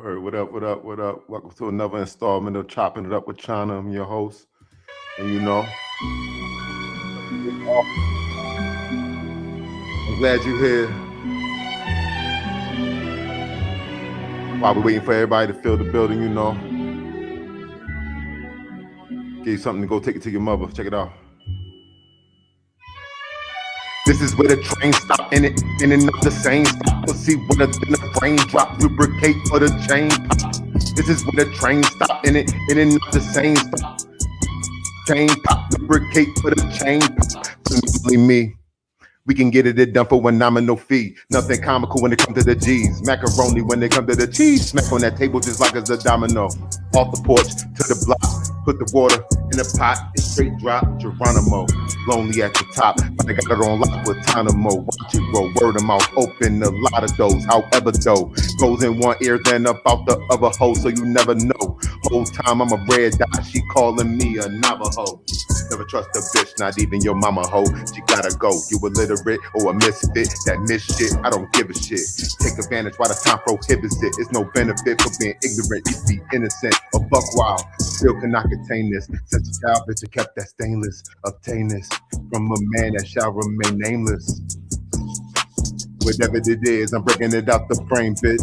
Word, what up, what up, what up? Welcome to another installment of Chopping It Up with Chana. I'm your host. And you know, I'm glad you're here. While we're waiting for everybody to fill the building, you know. Give you something to go take it to your mother. Check it out. This is where the train stop in it, in and out the same stop. We'll see what the brain drop, lubricate for the chain pop. This is where the train stop in it, in and out the same stop. Chain pop, lubricate for the chain pop. Simply me. We can get it done for one nominal fee. Nothing comical when it comes to the G's. Macaroni when it comes to the cheese. Smack on that table just like it's a domino. Off the porch to the block. Put the water in the pot. It's straight drop. Geronimo. Lonely at the top. But I got it on lock with Tynamo. Watch it grow. Word of mouth. Open a lot of doors. However though. Goes in one ear then up out the other hole. So you never know. Whole time I'm a red dot. She calling me a Navajo. Never trust a bitch, not even your mama hoe. She gotta go. You illiterate or a misfit. That miss shit, I don't give a shit. Take advantage while the time prohibits it. It's no benefit for being ignorant. You be innocent or buck wild. Still cannot contain this. Since a child, bitch, I kept that stainless. Obtain this from a man that shall remain nameless. Whatever it is, I'm breaking it out the frame, bitch.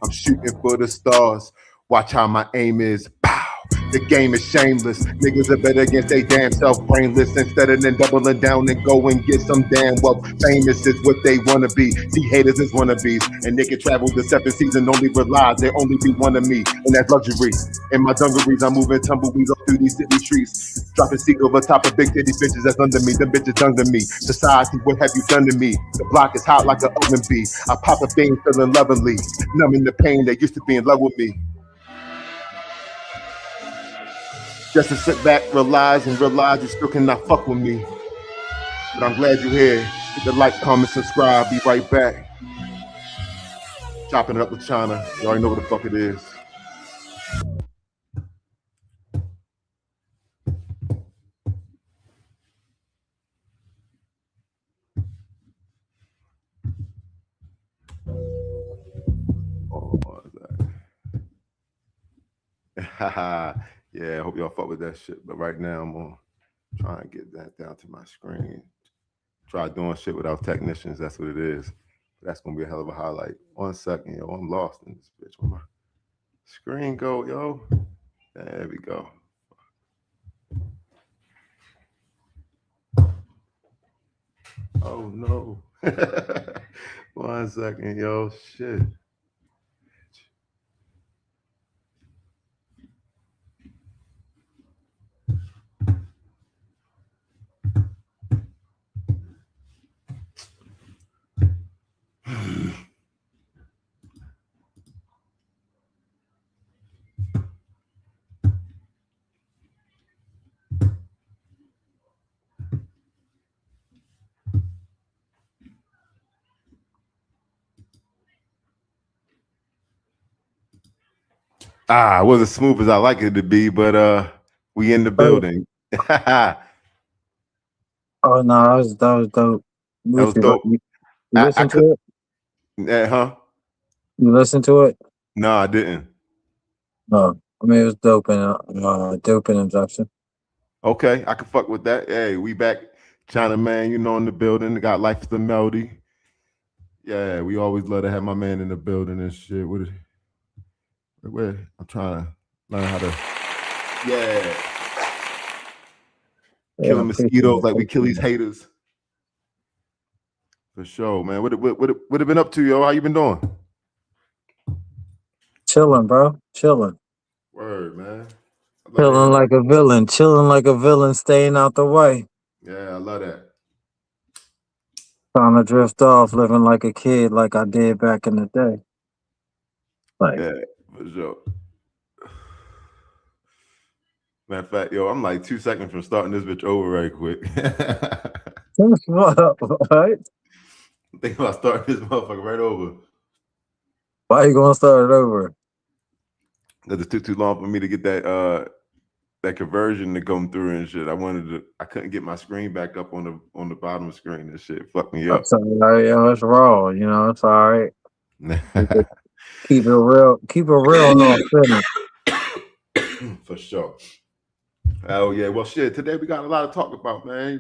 I'm shooting for the stars. Watch how my aim is. Pow! The game is shameless. Niggas are better against they damn self brainless. Instead of then doubling down and go and get some damn wealth. Famous is what they wanna be. See, haters is wannabes. And they can travel the 7 seas and only realize they only be one of me. And that's luxury. In my dungarees, I'm moving tumbleweeds up through these city streets. Dropping seek over top of big titty bitches that's under me. Them bitches under me. Society, what have you done to me? The block is hot like an oven bee. I pop a thing feeling lovely. Numbing the pain that used to be in love with me. Just to sit back, realize you still cannot fuck with me. But I'm glad you're here. Hit the like, comment, subscribe. Be right back. Chopping it up with Chana. You already know what the fuck it is. Oh, what is that? Yeah, I hope y'all fuck with that shit. But right now, I'm gonna try and get that down to my screen. Try doing shit without technicians. That's what it is. That's gonna be a hell of a highlight. 1 second, yo. I'm lost in this bitch. Where my screen go, yo? There we go. Oh no. 1 second, yo. Shit. It wasn't as smooth as I like it to be, but we in the building. Oh no, that was dope. That was dope. You listen to it? Huh? You listen to it? No, I didn't. No, I mean it was dope in introduction. Okay, I can fuck with that. Hey, we back, China man. You know, in the building. Got Life is the Melody. Yeah, we always love to have my man in the building and shit. Where I'm trying to learn how to. Yeah. Killing mosquitoes like we kill these haters. For sure, man. What have been up to, yo? How you been doing? Chilling, bro. Chilling. Word, man. Chilling like a villain. Chilling like a villain, staying out the way. Yeah, I love that. Trying to drift off, living like a kid, like I did back in the day. Like, yeah, for sure. Matter of fact, yo, I'm like 2 seconds from starting this bitch over right quick. what up, right? I'm thinking about starting this motherfucker right over. Why you gonna start it over? Because it took too long for me to get that conversion to come through and shit. I couldn't get my screen back up on the bottom screen and shit. Fuck me up. That's all right, yo, it's raw, you know, it's all right. Keep it real. Keep it real and authentic. For sure. Oh yeah, well shit. Today we got a lot to talk about, man.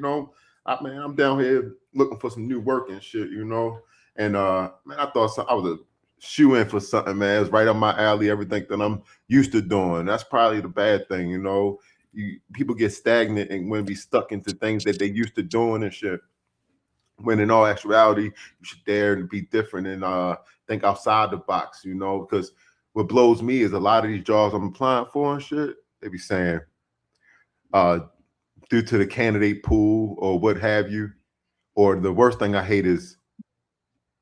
I'm down here looking for some new work and shit. And man, I thought I was a shoe in for something, man. It's right up my alley. Everything that I'm used to doing. That's probably the bad thing, People get stagnant and when be stuck into things that they used to doing and shit. When in all actuality, you should dare to be different and think outside the box, because what blows me is a lot of these jobs I'm applying for and shit, they be saying, uh, due to the candidate pool or what have you. Or the worst thing I hate is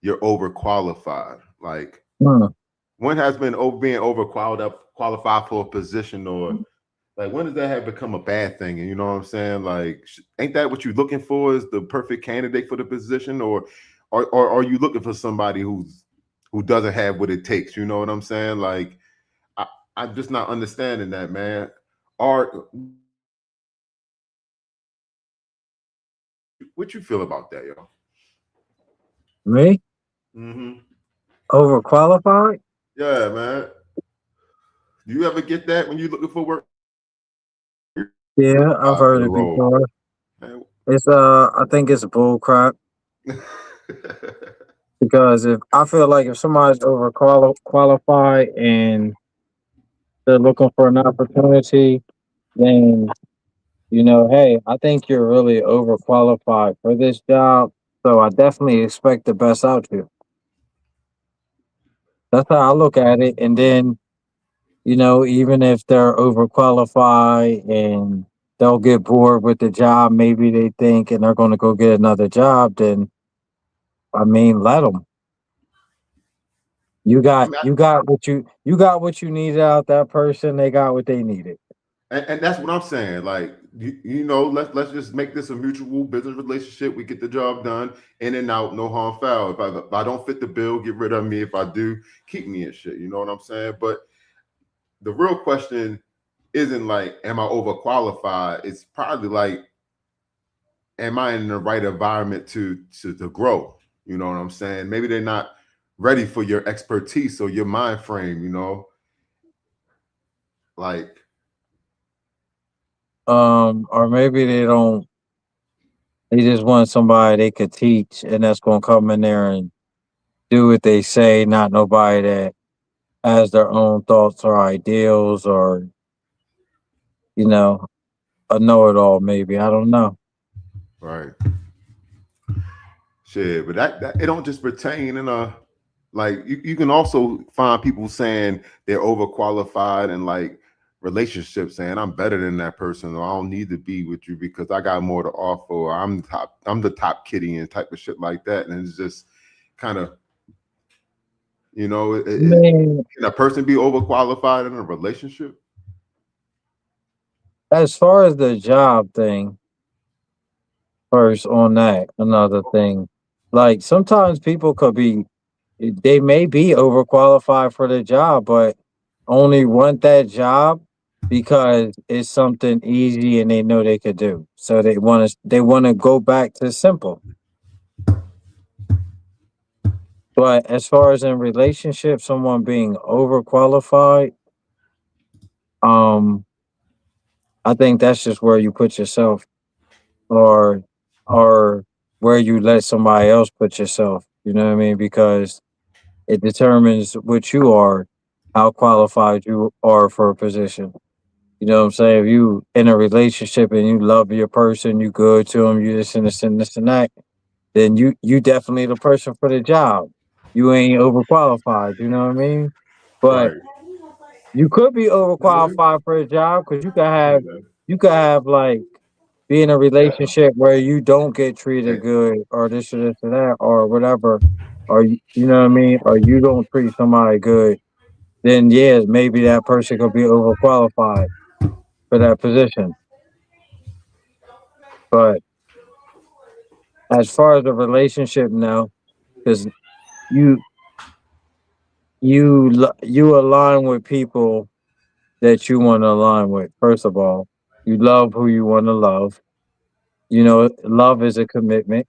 you're overqualified. Like Hmm. when has been being qualified for a position, or like when does that have become a bad thing? And you know what I'm saying? Like, ain't that what you're looking for? Is the perfect candidate for the position, or are you looking for somebody who doesn't have what it takes? You know what I'm saying? Like, I, I'm just not understanding that, man. Are what you feel about that, yo? Me? Mm-hmm. Overqualified? Yeah, man. Do you ever get that when you're looking for work? Yeah, I've For heard the it role, before. man. It's I think it's bull crap because if I feel like if somebody's qualified and they're looking for an opportunity, then hey, I think you're really overqualified for this job. So I definitely expect the best out of you. That's how I look at it. And then, even if they're overqualified and they'll get bored with the job, maybe they think and they're going to go get another job, then I mean, let them. You I got mean, you got what you needed out that person. They got what they needed. and that's what I'm saying. Like, let's just make this a mutual business relationship. We get the job done, in and out, no harm foul. If I don't fit the bill, get rid of me. If I do, keep me and shit. You know what I'm saying? But the real question isn't like, am I overqualified? It's probably like, am I in the right environment to grow? You know what I'm saying? Maybe they're not ready for your expertise or your mind frame. Like, Or maybe they don't. They just want somebody they could teach, and that's gonna come in there and do what they say. Not nobody that has their own thoughts or ideals, or you know, a know-it-all. Maybe I don't know. right. Shit, but that it don't just pertain in a like you can also find people saying they're overqualified and like relationships saying I'm better than that person or I don't need to be with you because I got more to offer or I'm the top kitty and type of shit like that. And it's just kind of, I mean, can a person be overqualified in a relationship? as far as the job thing, first on that, another thing, like sometimes people could be, they may be overqualified for the job, but only want that job because it's something easy and they know they could do. So they want to go back to simple. But as far as in relationships, someone being overqualified, um, I think that's just where you put yourself, or or where you let somebody else put yourself. You know what I mean? Because it determines what you are, how qualified you are for a position. You know what I'm saying? If you in a relationship and you love your person, you good to them, you this and that, then you definitely the person for the job. You ain't overqualified. You know what I mean? But Right. you could be overqualified for a job because you could have like be in a relationship where you don't get treated good or this or that or whatever, or you know what I mean, or you don't treat somebody good, then yeah, maybe that person could be overqualified for that position. But as far as the relationship now, because you you align with people that you want to align with. First of all, you love who you want to love. Love is a commitment.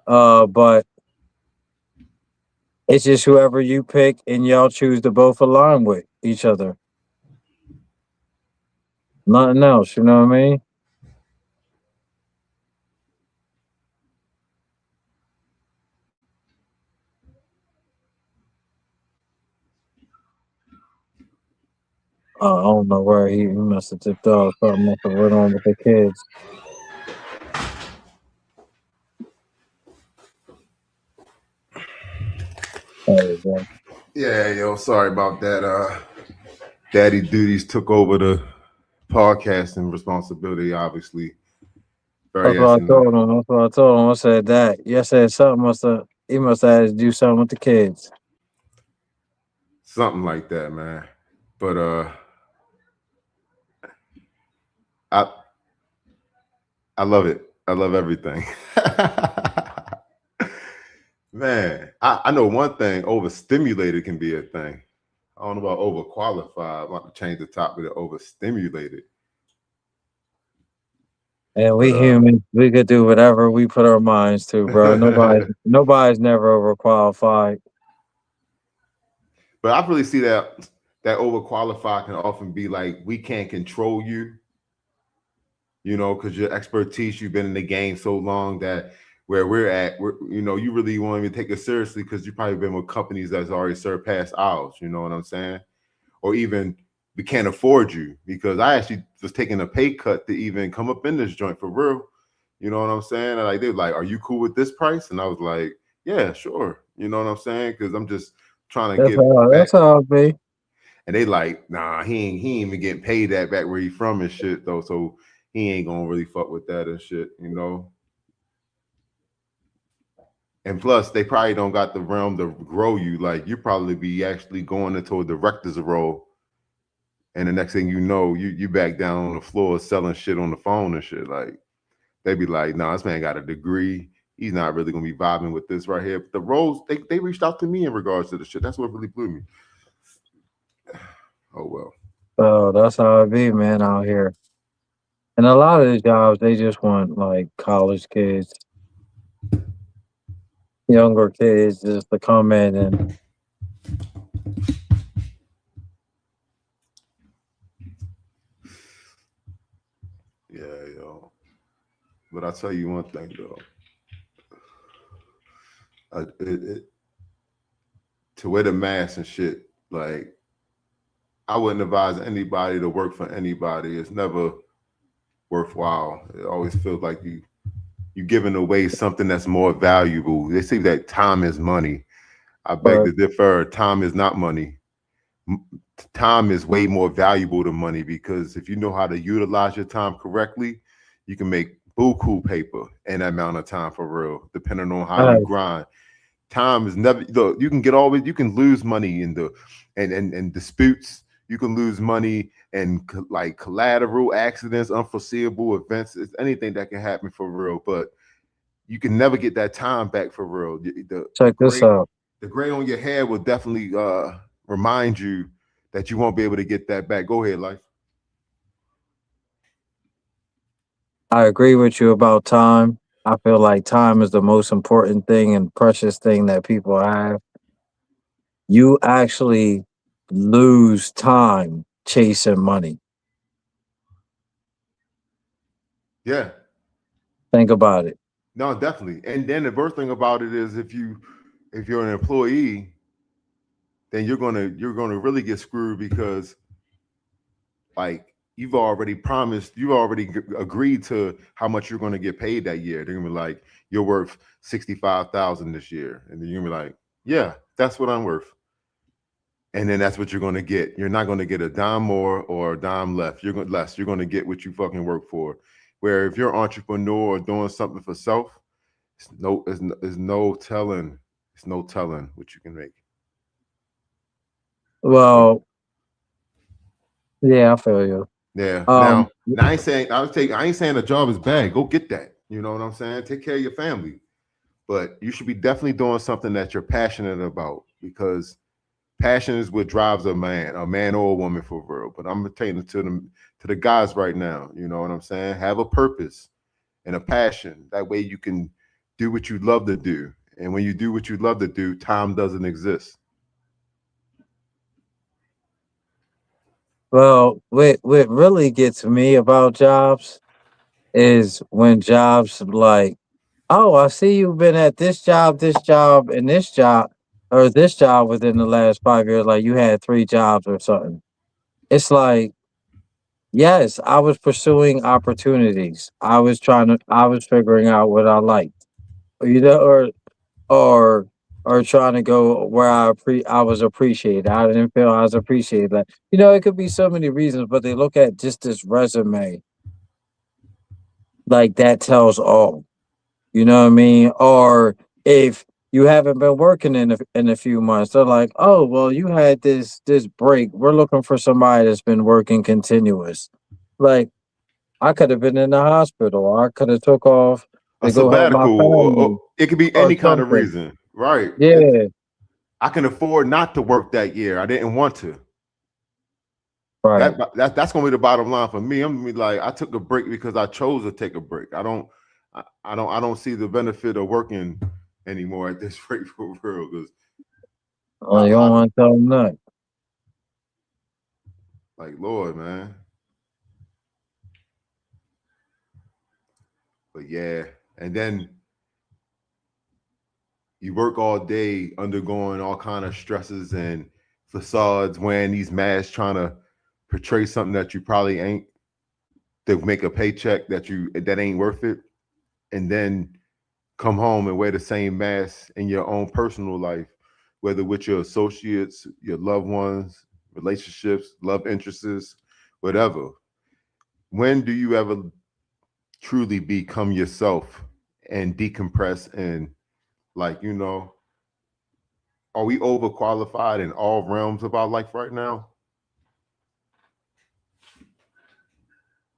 But It's just whoever you pick and y'all choose to both align with each other. Nothing else, you know what I mean? I don't know where he must have tipped off. Something must have went on with the kids. There you go. Yeah, yo, sorry about that. Daddy duties took over the podcasting responsibility, obviously. That's Very what I asking told him. That's what I told him. I said that. You said something must have. He must have had to do something with the kids. something like that, man. But I I love it. I love everything. Man, I know one thing, overstimulated can be a thing. I don't know about overqualified. I want to change the topic to overstimulated. And But we humans, we could do whatever we put our minds to, bro. Nobody's never overqualified. but I really see that overqualified can often be like we can't control you, because your expertise, you've been in the game so long that where you really won't even take it seriously because you've probably been with companies that's already surpassed ours. You know what I'm saying? Or even we can't afford you because I actually was taking a pay cut to even come up in this joint for real. You know what I'm saying? And like they're like, "Are you cool with this price?" And I was like, "Yeah, sure." You know what I'm saying? Because I'm just trying to get back. That's how it be. And they like, "Nah, he ain't even getting paid that back where he from and shit though, so he ain't gonna really fuck with that and shit." And plus, they probably don't got the realm to grow you. Like you probably be actually going into a director's role, and the next thing you know, you back down on the floor selling shit on the phone and shit. Like they be like, "Nah, this man got a degree. He's not really gonna be vibing with this right here." But the roles they reached out to me in regards to the shit. That's what really blew me. Oh well. So that's how it be, man, out here. And a lot of the jobs, they just want like college kids, younger kids, just to come in and Yeah, yo. But I'll tell you one thing though. To wear the mask and shit, like I wouldn't advise anybody to work for anybody. It's never worthwhile. It always feels like you giving away something that's more valuable. They say that time is money. I beg but to differ. Time is not money. Time is way more valuable than money because if you know how to utilize your time correctly, you can make buku paper in that amount of time for real, depending on how you hey, grind. Time is never look, you can get always you can lose money in the and disputes. You can lose money and like collateral accidents, unforeseeable events. It's anything that can happen for real, but you can never get that time back for real. The check this gray out. the gray on your hair will definitely remind you that you won't be able to get that back. Go ahead, life. I agree with you about time. I feel like time is the most important thing and precious thing that people have. You actually lose time chasing money. Yeah, Think about it. no, definitely. And then the worst thing about it is if you're an employee, then you're gonna really get screwed because like you've already agreed to how much you're going to get paid that year. They're gonna be like, you're worth 65,000 this year, and then you're gonna be like, yeah, that's what I'm worth, and then that's what you're going to get. You're not going to get a dime more or a dime less. You're going to get what you fucking work for. Where if you're an entrepreneur or doing something for self, it's no telling. It's no telling what you can make. So Well, yeah, I feel you. yeah. Um, Now I ain't saying the job is bad. Go get that. You know what I'm saying? Take care of your family. But you should be definitely doing something that you're passionate about because passion is what drives a man or a woman for real. But I'm pertaining to the guys right now. You know what I'm saying? Have a purpose and a passion. That way you can do what you love to do And when you do what you love to do, time doesn't exist. Well, what really gets me about jobs is when jobs like, oh, I see you've been at this job, and this job, or this job within the last 5 years. Like you had 3 jobs or something. It's like, yes, I was pursuing opportunities. I was figuring out what I liked, you know, or or trying to go where I was appreciated. I didn't feel I was appreciated. Like, it could be so many reasons, but they look at just this resume, like that tells all. You know what I mean? Or if you haven't been working in a few months, they're like, "Oh, well, you had this break. We're looking for somebody that's been working continuous." Like I could have been in the hospital, or I could have took off A to go help my sabbatical, or family it could be or any kind of something. reason, right? Yeah, I can afford not to work that year. I didn't want to. right. That's gonna be the bottom line for me. I'm gonna be like, I took a break because I chose to take a break. I don't see the benefit of working anymore at this rate for real. Because Oh, you don't want to tell them nothing. like Lord, man. But yeah, and then you work all day, undergoing all kind of stresses and facades, wearing these masks, trying to portray something that you probably ain't, to make a paycheck that ain't worth it, and then come home and wear the same mask in your own personal life, whether with your associates, your loved ones, relationships, love interests, whatever. When do you ever truly become yourself and decompress, and like, are we overqualified in all realms of our life right now?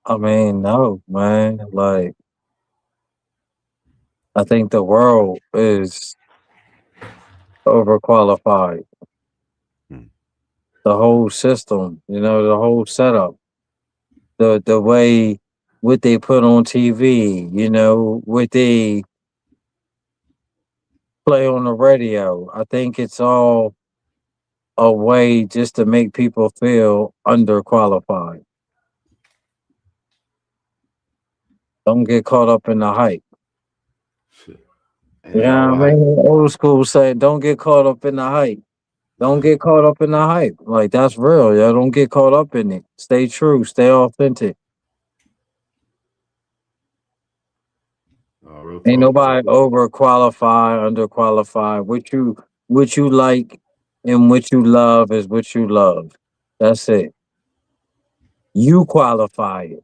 I mean, no, man. Like I think the world is overqualified. Hmm. The whole system, the whole setup, the way what they put on TV, what they play on the radio. I think it's all a way just to make people feel underqualified. Don't get caught up in the hype. Shit. You Ain't all know the what I hype. mean? Old school say, don't get caught up in the hype. Don't get caught up in the hype. Like that's real. Yeah, don't get caught up in it. Stay true. Stay authentic. Real Ain't talk. nobody overqualified, underqualified. What you like and what you love is what you love. That's it. You qualify it.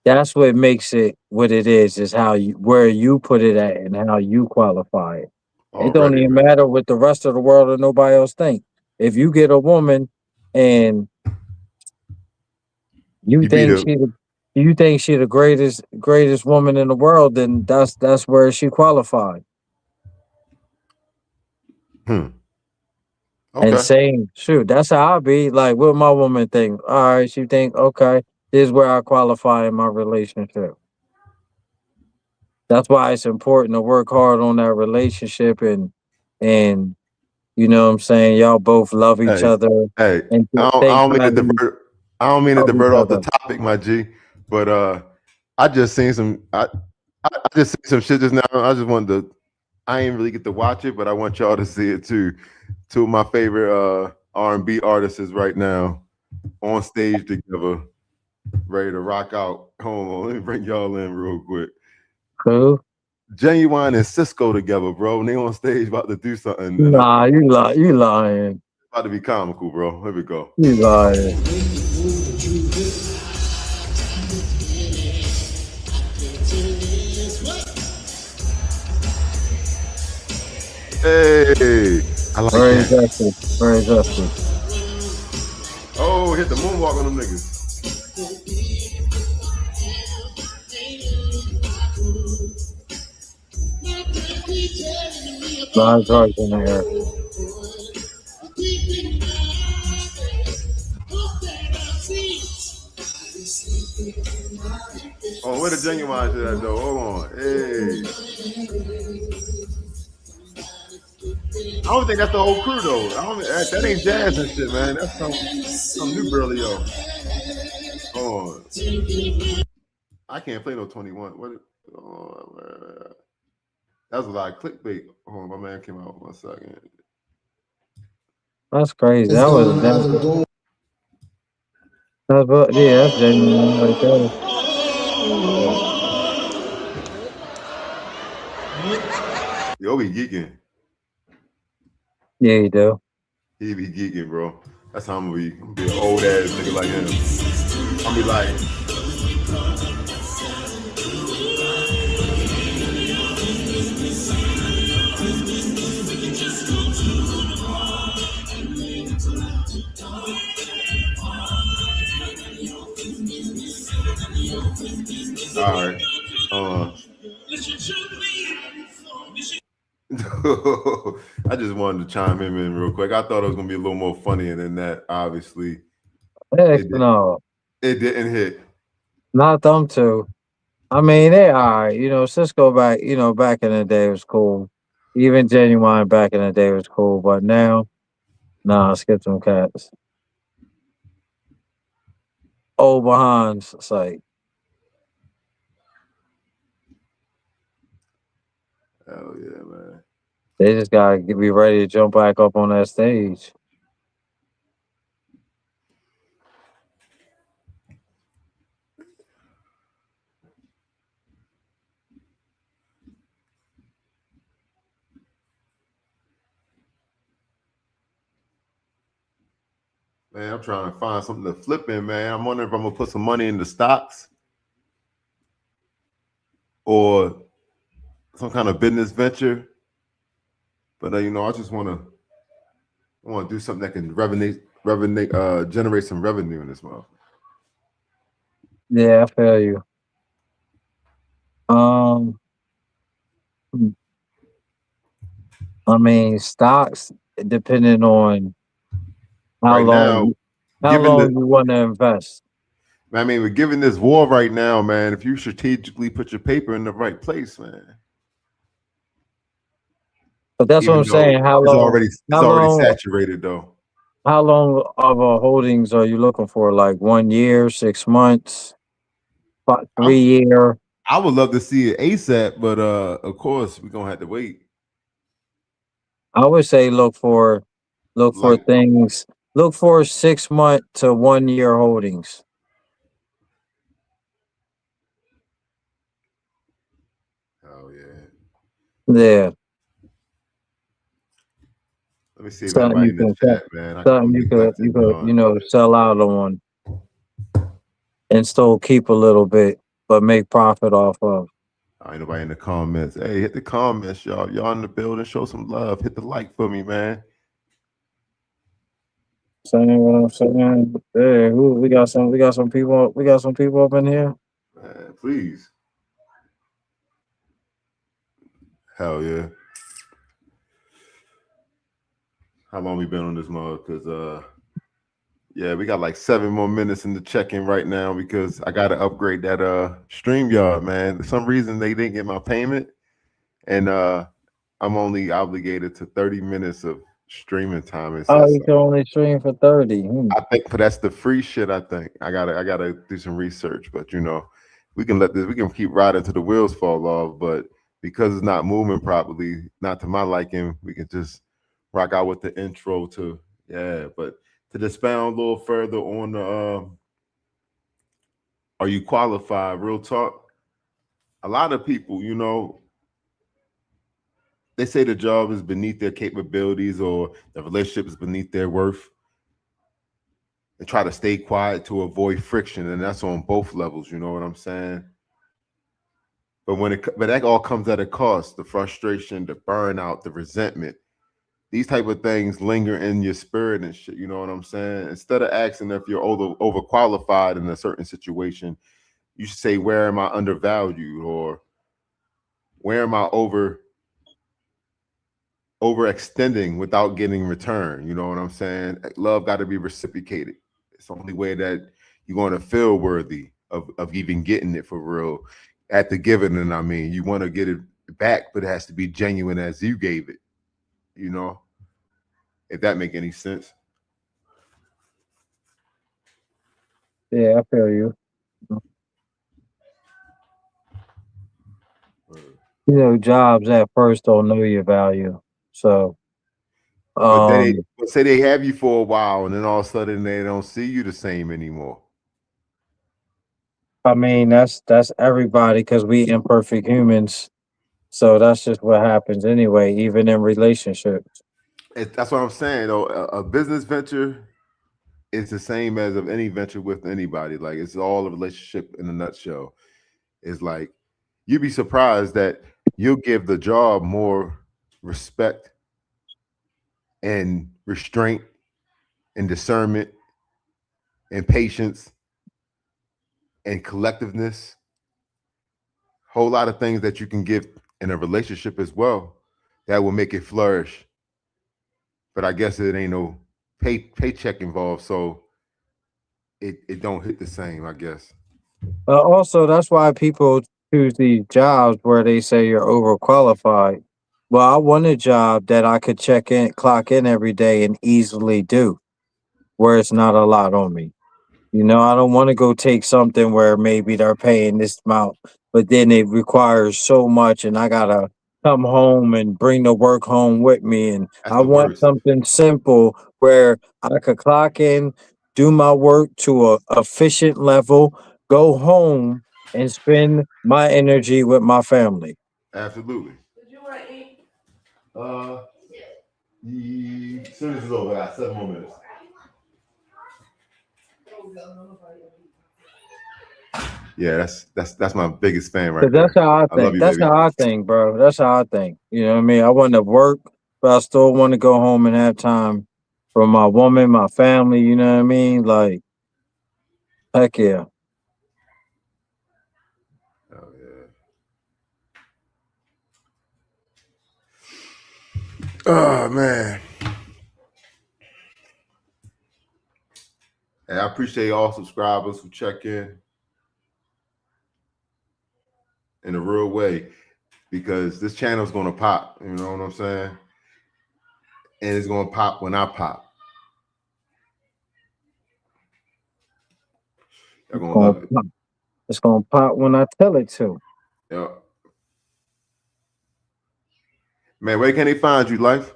That's what makes it what it is how you where you put it at and how you qualify it. It don't Already, even man. matter what the rest of the world or nobody else think. If you get a woman and you You be think the she the you think she the greatest woman in the world, then that's where she qualified. hmm. And Okay. same, shoot, that's how I be. Like, what my woman think? All right, she think, okay, this is where I qualify in my relationship. That's why it's important to work hard on that relationship and you know what I'm saying, y'all both love each Hey, other hey. and I think don't mean to highly divert. I don't mean to of each divert off the other. topic, my G. But I just seen some. I just seen some shit just now. I just wanted to. I ain't really get to watch it, but I want y'all to see it too. Two of my favorite R&B artists is right now on stage together, ready to rock out. Hold on, let me bring y'all in real quick. Cool. Genuine and Cisco together, bro. And they on stage about to do something, and Nah, you lying. about to be comical, bro. Here we go. You lying. Hey, I like Very that. justice. Very justice. Oh, hit the moonwalk on them niggas. Live drugs in the air. Oh, where the genuine shit at though? Hold on. Hey. don't think that's the whole crew though. I don't. That ain't jazz and shit, man. That's some new Berlioz. Oh, I can't play no 21. What? Oh, man. That was a lot of clickbait. Oh, my man came out 1 second. That's crazy. That was that. Yeah, that's genuine right there. Yo, be geeking. Yeah, you do. He be geeking, bro. That's how I'm gonna be. I'm gonna be an old ass nigga like him. I'm gonna be like, all right. I just wanted to chime him in real quick. I thought it was gonna be a little more funnier than that. Obviously, Heck it did. no, It didn't hit. not them two. I mean, they alright. You know, Cisco back. You know, back in the day was cool. Even Genuine back in the day was cool, but now, nah, skip them cats. Old behinds, it's like Hell yeah, man. they just gotta be ready to jump back up on that stage. Man, I'm trying to find something to flip in, man. I'm wondering if I'm gonna put some money into stocks or some kind of business venture. But you know, I just want to do something that can generate some revenue in this month. Yeah, I feel you. Um, hmm, I mean, stocks depending on how Right now, long how given the, long you want to invest. I mean, we're given this war right now, man. If you strategically put your paper in the right place, man. But that's what Even I'm though saying. How long? it's How already long? saturated though. How long of a holdings are you looking for? Like 1 year, 6 months, I 3 year? I would love to see it ASAP, but of course we're gonna have to wait. I would say look for Like, things. Look for 6 month to 1 year holdings. oh yeah. Yeah, Let me see if something anybody you in the can chat, man. I'm something gonna get back to you could John. sell out on and still keep a little bit, but make profit off of. Ain't nobody in the comments. Hey, hit the comments, y'all. Y'all in the building, show some love. Hit the like for me, man. Saying what I'm saying. Hey, who we got some people up in here. Man, please. Hell yeah. How long we been on this mug? Cause yeah, we got like 7 more minutes in the check-in right now because I gotta upgrade that StreamYard, man. For some reason they didn't get my payment. And I'm only obligated to 30 minutes of streaming time. It Oh, says you so. can only stream for 30. Hmm. I think, but that's the free shit. I think I gotta do some research. But you know, we can keep riding till the wheels fall off. But because it's not moving properly, not to my liking, we can just rock out with the intro to yeah. But to expound a little further on the are you qualified? Real talk. A lot of people, you know, they say the job is beneath their capabilities or the relationship is beneath their worth and try to stay quiet to avoid friction. And that's on both levels, you know what I'm saying? But that all comes at a cost, the frustration, the burnout, the resentment. These type of things linger in your spirit and shit, you know what I'm saying? Instead of asking if you're overqualified in a certain situation, you should say, where am I undervalued or where am I overextending without getting return. You know what I'm saying? Love got to be reciprocated. It's the only way that you're going to feel worthy of even getting it for real. At the giving, and you want to get it back, but it has to be genuine as you gave it. You know. if that make any sense. Yeah, I feel you. You know, jobs at first don't know your value. So, But then um, but say they have you for a while, and then all of a sudden they don't see you the same anymore. I mean, that's everybody because we imperfect humans. So that's just what happens anyway, even in relationships. That's what I'm saying. Though a business venture is the same as of any venture with anybody. Like it's all a relationship in a nutshell. It's like you'd be surprised that you'll give the job more respect and restraint and discernment and patience and collectiveness. Whole lot of things that you can give in a relationship as well that will make it flourish. But I guess it ain't no paycheck involved, so it don't hit the same, I guess. Also, that's why people choose these jobs where they say you're overqualified. Well, I want a job that I could check in, clock in every day and easily do, where it's not a lot on me. You know, I don't want to go take something where maybe they're paying this amount, but then it requires so much and I gotta come home and bring the work home with me. And That's I the want worst. something simple where I could clock in, do my work to a efficient level, go home and spend my energy with my family. Absolutely. Uh, soon as it's over, I got 7 more minutes. Yeah, that's my biggest fan right Cause that's there. how I I love think. you, That's baby. how I think, bro. That's how I think. You know what I mean? I want to work, but I still want to go home and have time for my woman, my family. You know what I mean? Like, heck yeah. Oh yeah. Oh man. And I appreciate all subscribers who check in a real way because this channel's gonna pop. You know what I'm saying? And it's gonna pop when I pop. Y'all It's gonna gonna love it. pop. It's gonna pop when I tell it to. Yeah. Man, where can they find you, Life?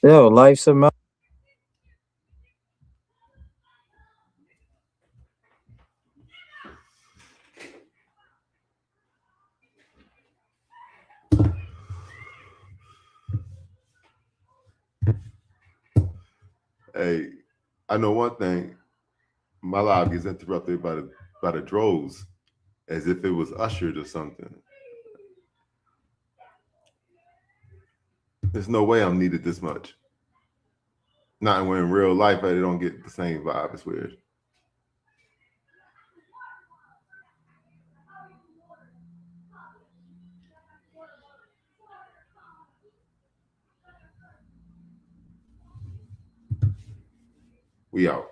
Yo, life's a Hey, I know one thing. My live gets interrupted by the droves as if it was ushered or something. There's no way I'm needed this much. Not when in real life I don't get the same vibe. It's weird. We out.